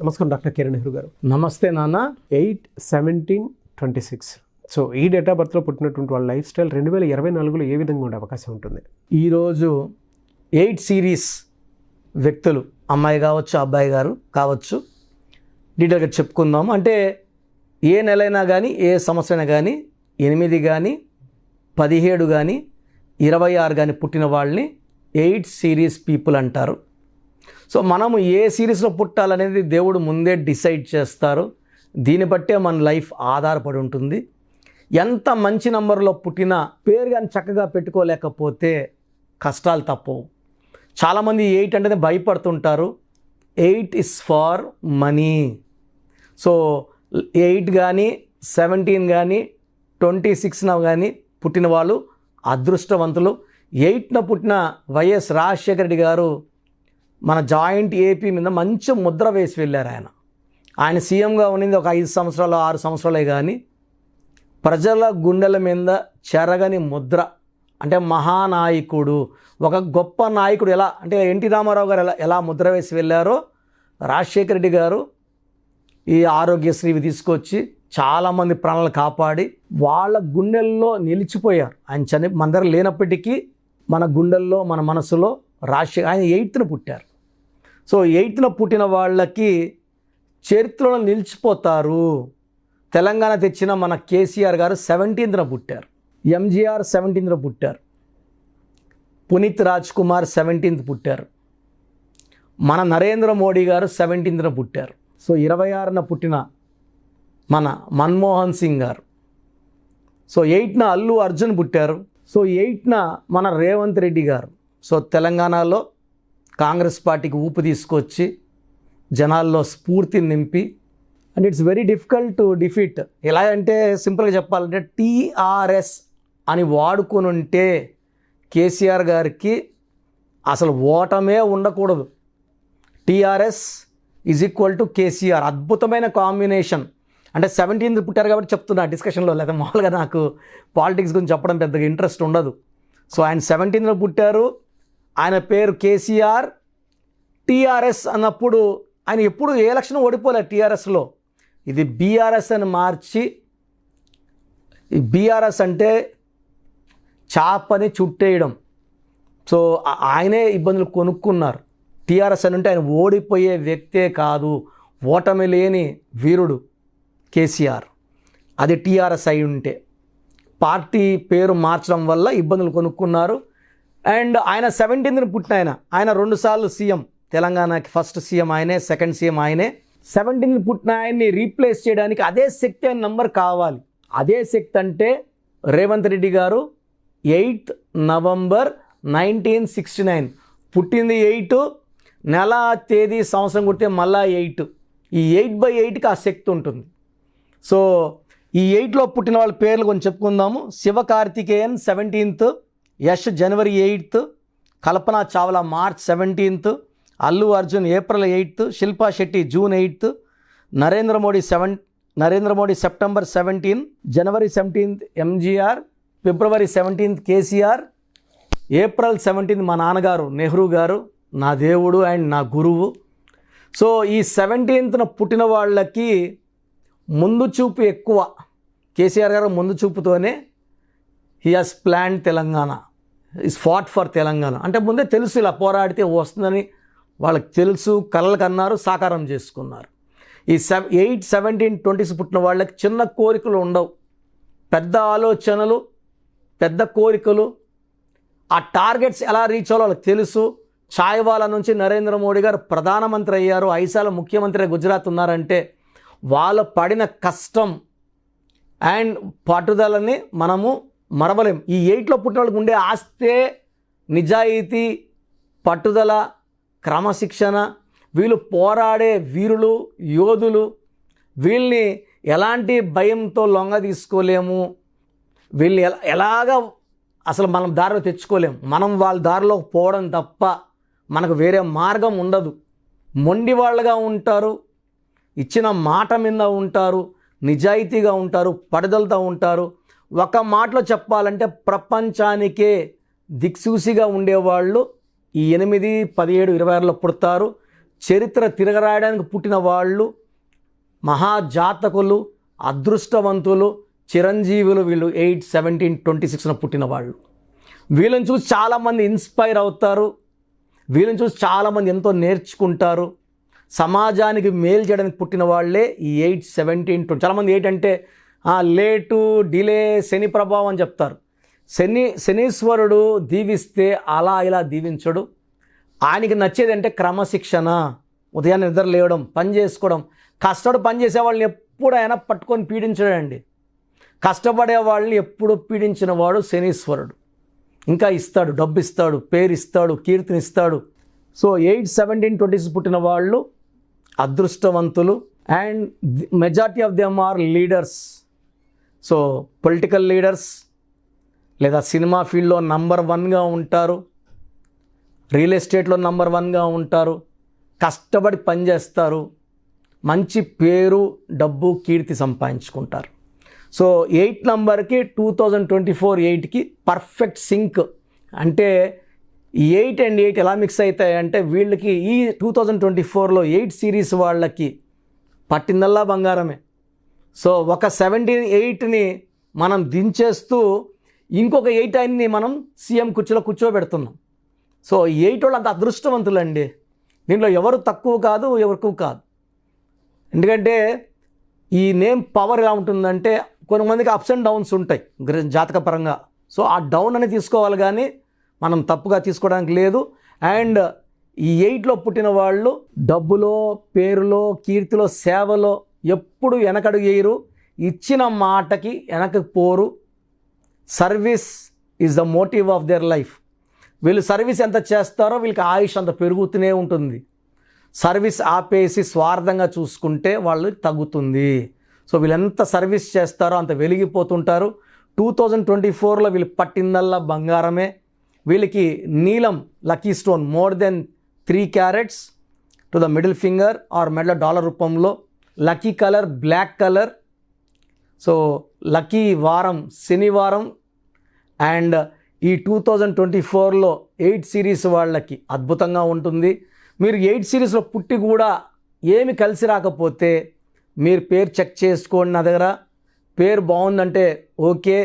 నమస్కారం డాక్టర్ కిరణ్ నెహ్రూ గారు. నమస్తే నాన్న. 8/17/26. సో ఈ డేట్ ఆఫ్ బర్త్లో పుట్టినటువంటి వాళ్ళ లైఫ్ స్టైల్ 2024లో ఏ విధంగా ఉండే అవకాశం ఉంటుంది? ఈరోజు 8 సిరీస్ వ్యక్తులు, అమ్మాయి కావచ్చు అబ్బాయి గారు కావచ్చు, డీటెయిల్గా చెప్పుకుందాము. అంటే ఏ నెలైనా కానీ ఏ సంవత్సరం అయినా కానీ 8 కానీ 17 కానీ 26 కానీ పుట్టిన వాళ్ళని 8 సిరీస్ పీపుల్ అంటారు. సో మనము ఏ సిరీస్లో పుట్టాలనేది దేవుడు ముందే డిసైడ్ చేస్తారు. దీన్ని బట్టే మన లైఫ్ ఆధారపడి ఉంటుంది. ఎంత మంచి నంబర్లో పుట్టినా పేరు కానీ చక్కగా పెట్టుకోలేకపోతే కష్టాలు తప్పవు. చాలామంది 8 అంటేనే భయపడుతుంటారు. 8 ఇస్ ఫార్ మనీ. సో 8 కానీ 17 కానీ 26 కానీ పుట్టిన వాళ్ళు అదృష్టవంతులు. 8న పుట్టిన వైఎస్ రాజశేఖర రెడ్డి గారు మన జాయింట్ ఏపీ మీద మంచి ముద్ర వేసి వెళ్ళారు. ఆయన సీఎంగా ఉన్నది ఒక 5 సంవత్సరాలు 6 సంవత్సరాలే కానీ ప్రజల గుండెల మీద చెరగని ముద్ర. అంటే మహానాయకుడు, ఒక గొప్ప నాయకుడు. ఎలా అంటే ఎన్టీ రామారావు గారు ఎలా ముద్ర వేసి వెళ్ళారో రాజశేఖర రెడ్డి గారు ఈ ఆరోగ్యశ్రీవి తీసుకొచ్చి చాలామంది ప్రాణాలు కాపాడి వాళ్ళ గుండెల్లో నిలిచిపోయారు. ఆయన మన దగ్గర లేనప్పటికీ మన గుండెల్లో మన మనసులో ఆయన 8న పుట్టారు. సో 8న పుట్టిన వాళ్ళకి చరిత్రలో నిలిచిపోతారు. తెలంగాణ తెచ్చిన మన కేసీఆర్ గారు 17న పుట్టారు. ఎంజీఆర్ 17న పుట్టారు. పునీత్ రాజ్ కుమార్ 17th పుట్టారు. మన నరేంద్ర మోడీ గారు 17న పుట్టారు. సో 26న పుట్టిన మన మన్మోహన్ సింగ్ గారు. సో 8న అల్లు అర్జున్ పుట్టారు. సో 8న మన రేవంత్ రెడ్డి గారు. సో తెలంగాణలో కాంగ్రెస్ పార్టీకి ఊపు తీసుకొచ్చి జనాల్లో స్ఫూర్తిని నింపి, and it's very difficult to defeat. ఎలా అంటే సింపుల్గా చెప్పాలంటే టీఆర్ఎస్ అని వాడుకొని ఉంటే కేసీఆర్ గారికి అసలు ఓటమే ఉండకూడదు. TRS is equal to KCR. అద్భుతమైన కాంబినేషన్. అంటే 17th పుట్టారు కాబట్టి చెప్తున్నా డిస్కషన్లో, లేదా మామూలుగా నాకు పాలిటిక్స్ గురించి చెప్పడం పెద్దగా ఇంట్రెస్ట్ ఉండదు. సో ఆయన 17th పుట్టారు. ఆయన పేరు కేసీఆర్. టీఆర్ఎస్ అన్నప్పుడు ఆయన ఎప్పుడు ఏ ఎలక్షన్ ఓడిపోలేదు టీఆర్ఎస్లో. ఇది బీఆర్ఎస్ అని మార్చి, బీఆర్ఎస్ అంటే చాపని చుట్టేయడం. సో ఆయనే ఇబ్బందులు కొనుక్కున్నారు. టీఆర్ఎస్ అని అంటే ఆయన ఓడిపోయే వ్యక్తే కాదు, ఓటమి లేని వీరుడు కేసీఆర్. అది టీఆర్ఎస్ అయి ఉంటే. పార్టీ పేరు మార్చడం వల్ల ఇబ్బందులు కొనుక్కున్నారు. అండ్ ఆయన 17th పుట్టిన ఆయన 2 సార్లు సీఎం. తెలంగాణకి ఫస్ట్ సీఎం ఆయనే, సెకండ్ సీఎం ఆయనే. 17th పుట్టిన ఆయన్ని రీప్లేస్ చేయడానికి అదే శక్తి అనే నంబర్ కావాలి. అదే శక్తి అంటే రేవంత్ రెడ్డి గారు 8th November 1969. పుట్టింది 8, నెల తేదీ సంవత్సరం కొడితే మళ్ళా 8. ఈ 8/8కి ఆ శక్తి ఉంటుంది. సో ఈ 8లో పుట్టిన వాళ్ళ పేర్లు కొంచెం చెప్పుకుందాము. Sivakarthikeyan 17th, Yash January 8th, Kalpana Chawla March 17th, Allu Arjun April 8th, Shilpa Shetty June 8th, Narendra Modi September 17, January 17th MGR, February 17th KCR, April 17th మా నాన్నగారు నెహ్రూ గారు, నా దేవుడు అండ్ నా గురువు. సో ఈ 17th పుట్టిన వాళ్ళకి ముందు చూపు ఎక్కువ. కేసీఆర్ గారు ముందు చూపుతోనే he has plan Telangana, is fought for Telangana. అంటే ముందే తెలుసు ఇలా పోరాడితే వస్తుందని వాళ్ళకి తెలుసు, కలలకు అన్నారు, సాకారం చేసుకున్నారు. ఈ 8, 17, 20 పుట్టిన వాళ్ళకి చిన్న కోరికలు ఉండవు, పెద్ద ఆలోచనలు, పెద్ద కోరికలు. ఆ టార్గెట్స్ ఎలా రీచ్ అవ్వాలో వాళ్ళకి తెలుసు. ఛాయ్వాలా నుంచి నరేంద్ర మోడీ గారు ప్రధానమంత్రి అయ్యారు, 5 సార్లు ముఖ్యమంత్రి గుజరాత్ ఉన్నారంటే వాళ్ళు పడిన కష్టం అండ్ పట్టుదలని మనము మరవలేం. ఈ 8లో పుట్టిన వాళ్ళకి ఉండే ఆస్తే నిజాయితీ, పట్టుదల, క్రమశిక్షణ. వీళ్ళు పోరాడే వీరులు, యోధులు. వీళ్ళని ఎలాంటి భయంతో లొంగ తీసుకోలేము. వీళ్ళని ఎలాగా అసలు మనం దారిలో తెచ్చుకోలేము. మనం వాళ్ళ దారిలో పోవడం తప్ప మనకు వేరే మార్గం ఉండదు. మొండి వాళ్ళగా ఉంటారు, ఇచ్చిన మాట మీద ఉంటారు, నిజాయితీగా ఉంటారు, పట్టుదలతో ఉంటారు. ఒక మాటలో చెప్పాలంటే ప్రపంచానికే దిక్సూసిగా ఉండేవాళ్ళు ఈ 8, 17, 26లో పుడతారు. చరిత్ర తిరగరాయడానికి పుట్టిన వాళ్ళు, మహాజాతకులు, అదృష్టవంతులు, చిరంజీవులు వీళ్ళు 8, 17, 26న పుట్టిన వాళ్ళు. వీళ్ళని చూసి చాలామంది ఇన్స్పైర్ అవుతారు, వీళ్ళని చూసి చాలామంది ఎంతో నేర్చుకుంటారు. సమాజానికి మేలు చేయడానికి పుట్టిన వాళ్ళే ఈ 8, 17, 20. చాలామంది 8 అంటే లేటు, డిలే, శని ప్రభావం అని చెప్తారు. శనీశ్వరుడు దీవిస్తే అలా ఇలా దీవించడు. ఆయనకి నచ్చేది అంటే క్రమశిక్షణ, ఉదయాన్నే నిద్ర లేవడం, పని చేసుకోవడం. కష్టపడి పని చేసే వాళ్ళని ఎప్పుడు ఆయన పట్టుకొని పీడించడండి. కష్టపడే వాళ్ళని ఎప్పుడు పీడించిన వాడు శనీశ్వరుడు. ఇంకా ఇస్తాడు, డబ్బు ఇస్తాడు, పేరు ఇస్తాడు, కీర్తిని ఇస్తాడు. సో 8, 17, 20 పుట్టిన వాళ్ళు అదృష్టవంతులు. And majority of them are leaders. So political leaders లేదా సినిమా ఫీల్డ్లో నంబర్ 1గా ఉంటారు, రియల్ ఎస్టేట్లో నంబర్ 1గా ఉంటారు, కష్టపడి పనిచేస్తారు, మంచి పేరు, డబ్బు, కీర్తి సంపాదించుకుంటారు. సో 8 నంబర్కి 2024 8కి పర్ఫెక్ట్ సింక్. అంటే 8 and 8 ఎలా మిక్స్ అవుతాయి అంటే వీళ్ళకి ఈ 2024లో 8 సిరీస్ వాళ్ళకి పట్టిందల్లా బంగారమే. సో ఒక 17, 8ని మనం దించేస్తూ ఇంకొక 8 ఆయన్ని మనం సీఎం కుర్చీలో కూర్చోబెడుతున్నాం. సో 8 వాళ్ళు అంత అదృష్టవంతులండి. దీంట్లో ఎవరు తక్కువ కాదు, ఎవరు ఎక్కువ కాదు. ఎందుకంటే ఈ నేమ్ పవర్ ఎలా ఉంటుందంటే కొంతమందికి అప్స్ అండ్ డౌన్స్ ఉంటాయి జాతకపరంగా. సో ఆ డౌన్ అని తీసుకోవాలి కానీ మనం తప్పుగా తీసుకోవడానికి లేదు. అండ్ ఈ 8లో పుట్టిన వాళ్ళు డబ్బులో, పేరులో, కీర్తిలో, సేవలో ఎప్పుడు వెనకడుగు వేయరు, ఇచ్చిన మాటకి వెనక్కి పోరు. Service is the motive of their life. వీళ్ళు సర్వీస్ ఎంత చేస్తారో వీళ్ళకి ఆయుష్ అంత పెరుగుతూనే ఉంటుంది. సర్వీస్ ఆపేసి స్వార్థంగా చూసుకుంటే వాళ్ళు తగ్గుతుంది. సో వీళ్ళు ఎంత సర్వీస్ చేస్తారో అంత వెలిగిపోతుంటారు. 2024లో వీళ్ళు పట్టిందల్లా బంగారమే. వీళ్ళకి నీలం lucky stone more than 3 carats to the middle finger or మెడల డాలర్ రూపంలో. Lucky colour black colour. So lucky వారం శనివారం. అండ్ ఈ 2024లో 8 సిరీస్ వాళ్ళకి అద్భుతంగా ఉంటుంది. మీరు 8 సిరీస్లో పుట్టి కూడా ఏమి కలిసి రాకపోతే మీరు పేరు చెక్ చేసుకోండి నా దగ్గర. పేరు బాగుందంటే ఓకే,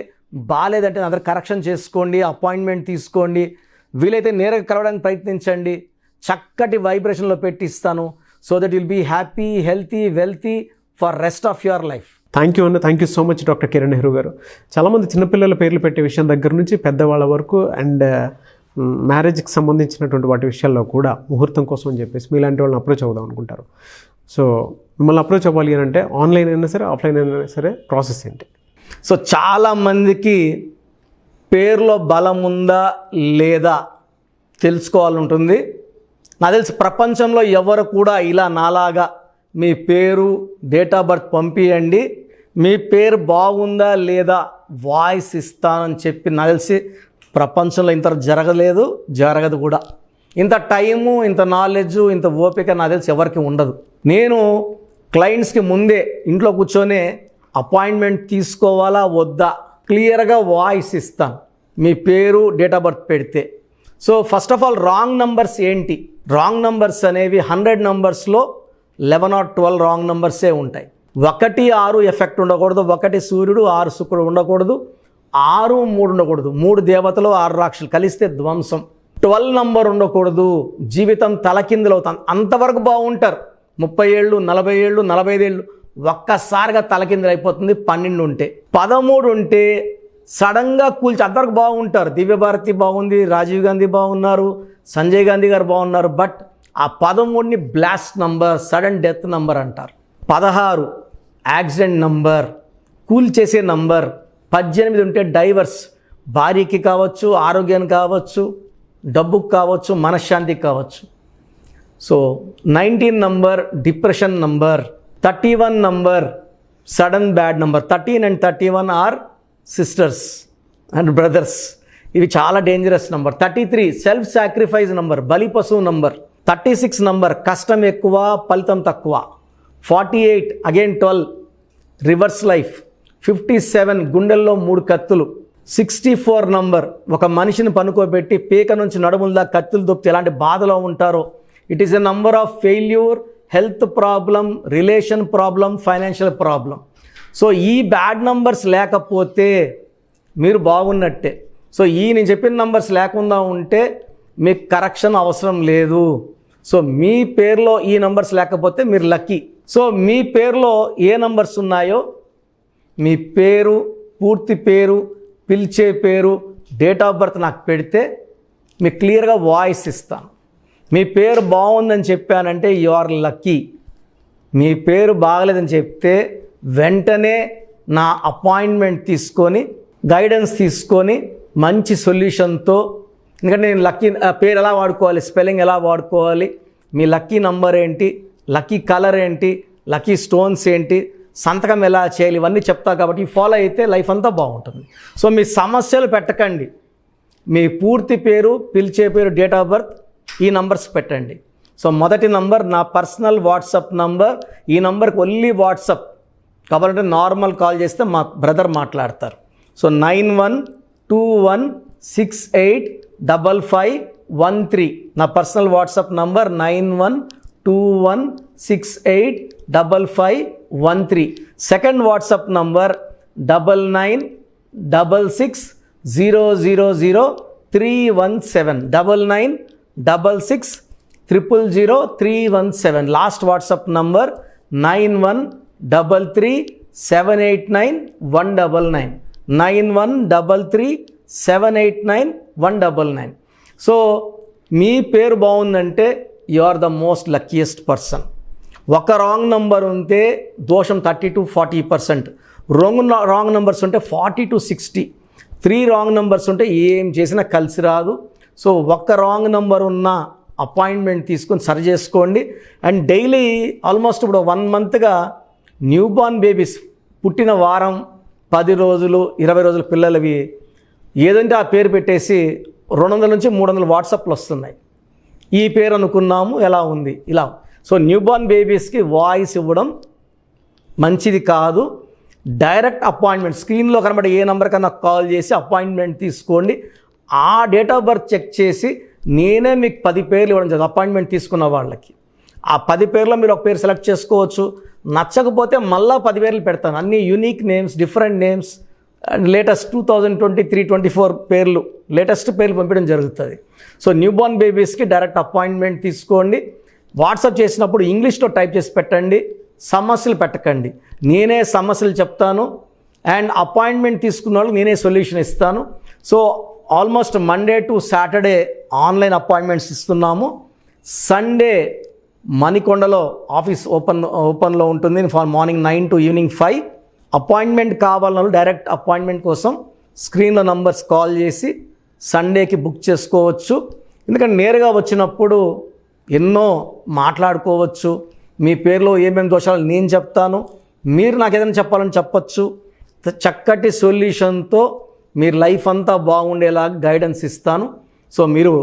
బాగాలేదంటే నా దగ్గర కరెక్షన్ చేసుకోండి, అపాయింట్మెంట్ తీసుకోండి. వీలైతే నేరుగా కలవడానికి ప్రయత్నించండి. చక్కటి వైబ్రేషన్లో పెట్టిస్తాను. So that will be happy, healthy, wealthy for rest of your life. Thank you అన్న. Thank you so much doctor Kiran Nehru గారు. చాలామంది చిన్నపిల్లల పేర్లు పెట్టే విషయం దగ్గర నుంచి పెద్దవాళ్ళ వరకు అండ్ మ్యారేజ్కి సంబంధించినటువంటి వాటి విషయాల్లో కూడా ముహూర్తం కోసం అని చెప్పేసి మీలాంటి వాళ్ళని అప్రోచ్ అవుదాం అనుకుంటారు. సో మిమ్మల్ని అప్రోచ్ అవ్వాలి అని అంటే ఆన్లైన్ అయినా సరే, ఆఫ్లైన్ అయినా సరే ప్రాసెస్ ఏంటి? సో చాలామందికి పేరులో బలం ఉందా లేదా తెలుసుకోవాలంటుంది. నాకు తెలిసి ప్రపంచంలో ఎవరు కూడా ఇలా నాలాగా మీ పేరు, డేట్ ఆఫ్ బర్త్ పంపియండి, మీ పేరు బాగుందా లేదా వాయిస్ ఇస్తానని చెప్పి నాకు తెలిసి ప్రపంచంలో ఇంత జరగలేదు, జరగదు కూడా. ఇంత టైము, ఇంత నాలెడ్జు, ఇంత ఓపిక నాకు తెలిసి ఎవరికి ఉండదు. నేను క్లయింట్స్కి ముందే ఇంట్లో కూర్చొని అపాయింట్మెంట్ తీసుకోవాలా వద్దా క్లియర్గా వాయిస్ ఇస్తాను మీ పేరు, డేట్ ఆఫ్ బర్త్ పెడితే. So first of all wrong numbers ఏంటి? రాంగ్ నంబర్స్ అనేవి 100 నంబర్స్లో 11 or 12 రాంగ్ నంబర్సే ఉంటాయి. 1, 6 ఎఫెక్ట్ ఉండకూడదు, 1 సూర్యుడు 6 శుక్రుడు ఉండకూడదు, 6, 3 ఉండకూడదు, 3 దేవతలు 6 రాక్షసులు కలిస్తే ధ్వంసం. 12 నంబర్ ఉండకూడదు, జీవితం తలకిందులవుతాం. అంతవరకు బాగుంటారు, 30 ఏళ్ళు, 40 ఏళ్ళు, 45 ఏళ్ళు, ఒక్కసారిగా తలకిందులు అయిపోతుంది 12 ఉంటే. 13 ఉంటే సడన్గా కూల్చి అంతవరకు బాగుంటారు. దివ్యభారతి బాగుంది, రాజీవ్ గాంధీ బాగున్నారు, సంజయ్ గాంధీ గారు బాగున్నారు. బట్ ఆ 13ని blast number, sudden death number అంటారు. 16 యాక్సిడెంట్ నంబర్, కూల్ చేసే నంబర్. 18 ఉంటే డైవర్స్, భార్యకి కావచ్చు, ఆరోగ్యానికి కావచ్చు, డబ్బుకు కావచ్చు, మనశ్శాంతికి కావచ్చు. So 19 number depression number. 31 number sudden bad number. 13 and 31 are sisters and brothers. ఇవి చాలా dangerous number. 33 self sacrifice number, బలి పశువు నంబర్. 36 నంబర్ కష్టం ఎక్కువ, ఫలితం తక్కువ. 48 అగైన్ 12 రివర్స్ లైఫ్. 57 గుండెల్లో 3 కత్తులు. 64 నంబర్ ఒక మనిషిని పనుకోబెట్టి పీక నుంచి నడుముల దాకా కత్తులు దొప్పితే ఎలాంటి బాధలో ఉంటారో it is a number of failure, health problem, relation problem, financial problem. So ఈ బ్యాడ్ నంబర్స్ లేకపోతే మీరు బాగున్నట్టే. సో నేను చెప్పిన నంబర్స్ లేకుండా ఉంటే మీకు కరెక్షన్ అవసరం లేదు. సో మీ పేరులో ఈ నంబర్స్ లేకపోతే మీరు లక్కీ. సో మీ పేరులో ఏ నంబర్స్ ఉన్నాయో మీ పేరు, పూర్తి పేరు, పిలిచే పేరు, డేట్ ఆఫ్ బర్త్ నాకు పెడితే మీకు క్లియర్గా వాయిస్ ఇస్తాను. మీ పేరు బాగుందని చెప్పానంటే యు ఆర్ లక్కీ. మీ పేరు బాగలేదని చెప్తే వెంటనే నా అపాయింట్మెంట్ తీసుకొని గైడెన్స్ తీసుకొని మంచి సొల్యూషన్తో, ఎందుకంటే నేను లక్కీ పేరు ఎలా వాడుకోవాలి, స్పెల్లింగ్ ఎలా వాడుకోవాలి, మీ లక్కీ నంబర్ ఏంటి, లక్కీ కలర్ ఏంటి, లక్కీ స్టోన్స్ ఏంటి, సంతకం ఎలా చేయాలి, ఇవన్నీ చెప్తా కాబట్టి ఫాలో అయితే లైఫ్ అంతా బాగుంటుంది. సో మీ సమస్యలు పెట్టకండి. మీ పూర్తి పేరు, పిలిచే పేరు, డేట్ ఆఫ్ బర్త్, ఈ నంబర్స్ పెట్టండి. సో మొదటి నంబర్ నా పర్సనల్ వాట్సాప్ నంబర్. ఈ నంబర్కి ఓన్లీ వాట్సాప్, కాబట్టి నార్మల్ కాల్ చేస్తే మా బ్రదర్ మాట్లాడతారు. సో 9121685513 నా personal WhatsApp number 9121685513. Second WhatsApp number 9966000317 9966000317. Last WhatsApp number 9133789199 9133789199. So మీ పేరు బాగుందంటే you are the most luckiest person. ఒక రాంగ్ నంబర్ ఉంటే దోషం 30 to 40%, రాంగ్ నంబర్స్ ఉంటే 40 to 60, 3 రాంగ్ నంబర్స్ ఉంటే ఏం చేసినా కలిసి రాదు. సో ఒక్క రాంగ్ నంబర్ ఉన్న అపాయింట్మెంట్ తీసుకొని సరి చేసుకోండి. అండ్ డైలీ ఆల్మోస్ట్ ఇప్పుడు 1 మంత్గా న్యూ బార్న్ బేబీస్ పుట్టిన వారం, 10 రోజులు, 20 రోజుల పిల్లలవి ఏదంటే ఆ పేరు పెట్టేసి 200 నుంచి 300 వాట్సాప్లు వస్తున్నాయి. ఈ పేరు అనుకున్నాము, ఎలా ఉంది ఇలా. సో న్యూ బార్న్ బేబీస్కి వాయిస్ ఇవ్వడం మంచిది కాదు. డైరెక్ట్ అపాయింట్మెంట్, స్క్రీన్లో కనబడే ఏ నెంబర్ కన్నా కాల్ చేసి అపాయింట్మెంట్ తీసుకోండి. ఆ డేట్ ఆఫ్ బర్త్ చెక్ చేసి నేనే మీకు 10 పేర్లు ఇవ్వడం జరుగుతుంది అపాయింట్మెంట్ తీసుకున్న వాళ్ళకి. ఆ 10 పేర్లో మీరు ఒక పేరు సెలెక్ట్ చేసుకోవచ్చు. నచ్చకపోతే మళ్ళీ 10 పేర్లు పెడతాను, అన్ని unique names, different names, and latest 2023-24 పేర్లు, లేటెస్ట్ పేర్లు పంపించడం జరుగుతుంది. సో న్యూ బార్న్ బేబీస్కి డైరెక్ట్ అపాయింట్మెంట్ తీసుకోండి. వాట్సాప్ చేసినప్పుడు ఇంగ్లీష్లో టైప్ చేసి పెట్టండి, సమస్యలు పెట్టకండి. నేనే సమస్యలు చెప్తాను అండ్ అపాయింట్మెంట్ తీసుకున్న వాళ్ళకి నేనే సొల్యూషన్ ఇస్తాను. So almost Monday to Saturday online appointments ఇస్తున్నాము. సండే మణికొండలో ఆఫీస్ ఓపెన్లో ఉంటుంది మార్నింగ్ 9 to ఈవినింగ్ 5. అపాయింట్మెంట్ కావాలన్న డైరెక్ట్ అపాయింట్మెంట్ కోసం స్క్రీన్లో నంబర్స్ కాల్ చేసి సండేకి బుక్ చేసుకోవచ్చు. ఎందుకంటే నేరుగా వచ్చినప్పుడు ఎన్నో మాట్లాడుకోవచ్చు. మీ పేరులో ఏమేమి దోషాలు నేను చెప్తాను, మీరు నాకు ఏదైనా చెప్పాలని చెప్పచ్చు. చక్కటి సొల్యూషన్తో మీరు లైఫ్ అంతా బాగుండేలాగా గైడెన్స్ ఇస్తాను. సో మీరు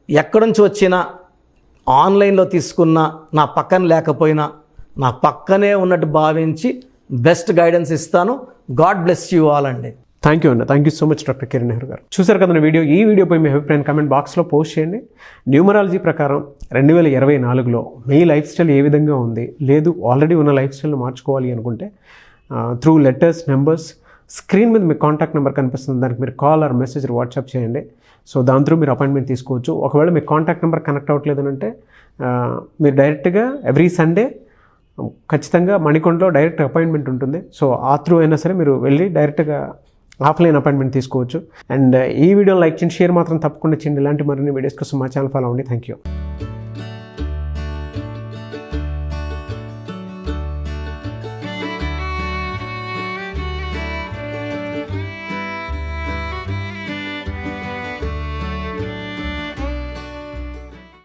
ఎక్కడి నుంచి వచ్చినా, ఆన్లైన్లో తీసుకున్న, నా పక్కన లేకపోయినా నా పక్కనే ఉన్నట్టు భావించి బెస్ట్ గైడెన్స్ ఇస్తాను. గాడ్ బ్లెస్ యూ ఆల్ అండి. థ్యాంక్ యూ అన్న. Thank you so much doctor Kiran Nehru గారు. చూసారు కదా వీడియో. ఈ వీడియోపై మీ అభిప్రాయం కామెంట్ బాక్స్లో పోస్ట్ చేయండి. న్యూమరాలజీ ప్రకారం 2024లో మీ లైఫ్ స్టైల్ ఏ విధంగా ఉంది, లేదు ఆల్రెడీ ఉన్న లైఫ్ స్టైల్ని మార్చుకోవాలి అనుకుంటే త్రూ లెటర్స్, నెంబర్స్, స్క్రీన్ మీద మీ కాంటాక్ట్ నెంబర్ కనిపిస్తుంది, దానికి మీరు కాల్ ఆర్ మెసేజ్ వాట్సాప్ చేయండి. సో దాని త్రూ మీరు అపాయింట్మెంట్ తీసుకోవచ్చు. ఒకవేళ మీ కాంటాక్ట్ నెంబర్ కనెక్ట్ అవ్వట్లేదు అంటే మీరు డైరెక్ట్గా ఎవ్రీ సండే ఖచ్చితంగా మణికొండలో డైరెక్ట్ అపాయింట్మెంట్ ఉంటుంది. సో ఆ త్రూ అయినా సరే మీరు వెళ్ళి డైరెక్ట్గా ఆఫ్లైన్ అపాయింట్మెంట్ తీసుకోవచ్చు. అండ్ ఈ వీడియోని లైక్ చేయండి, షేర్ మాత్రం తప్పకుండా చేయండి. ఇలాంటి మరిన్ని వీడియోస్ కోసం మా ఛానల్ ఫాలో అవ్వండి. Thank you.